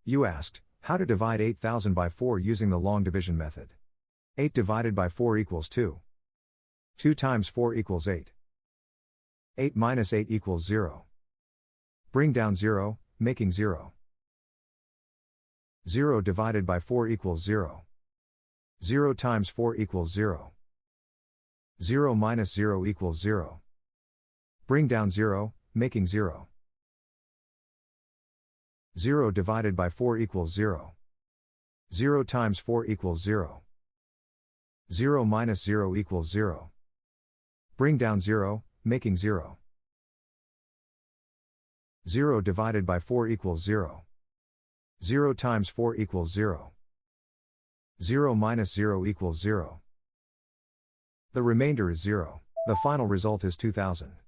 You asked, how to divide 8,000 by 4 using the long division method. 8 divided by 4 equals 2. 2 times 4 equals 8. 8 minus 8 equals 0. Bring down 0, making 0. 0 divided by 4 equals 0. 0 times 4 equals 0. 0 minus 0 equals 0. Bring down 0, making 0. 0 divided by 4 equals 0. 0 times 4 equals 0. 0 minus 0 equals 0. Bring down 0, making 0. 0 divided by 4 equals 0. 0 times 4 equals 0. 0 minus 0 equals 0. The remainder is 0. The final result is 2000.